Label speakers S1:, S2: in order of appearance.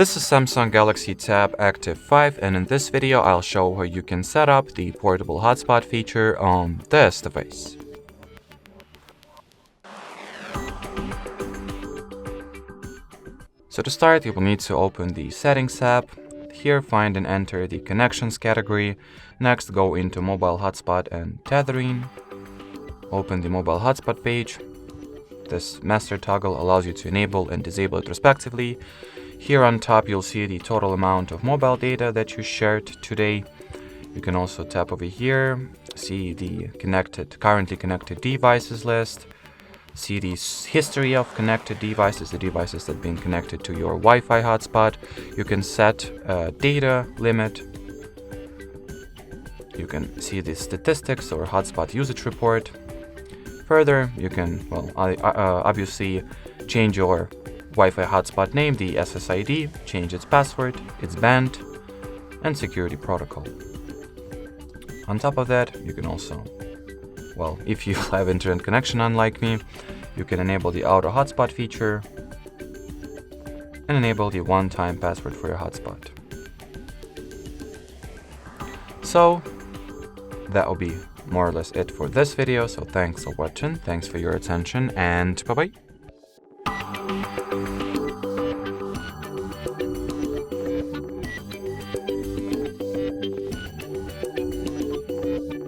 S1: This is Samsung Galaxy Tab Active5, and in this video I'll show how you can set up the portable hotspot feature on this device. So to start, you will need to open the Settings tab. Here find and enter the Connections category. Next go into Mobile Hotspot and Tethering. Open the Mobile Hotspot page. This master toggle allows you to enable and disable it respectively. Here on top you'll see the total amount of mobile data that you shared today. You can also tap over here, see the currently connected devices list, see the history of connected devices, the devices that have been connected to your Wi-Fi hotspot. You can set a data limit. You can see the statistics or hotspot usage report. Further, you can, obviously change your Wi-Fi hotspot name, the SSID, change its password, its band, and security protocol. On top of that, you can also, if you have internet connection unlike me, you can enable the auto hotspot feature and enable the one-time password for your hotspot. So that will be more or less it for this video. So thanks for watching, thanks for your attention, and bye-bye.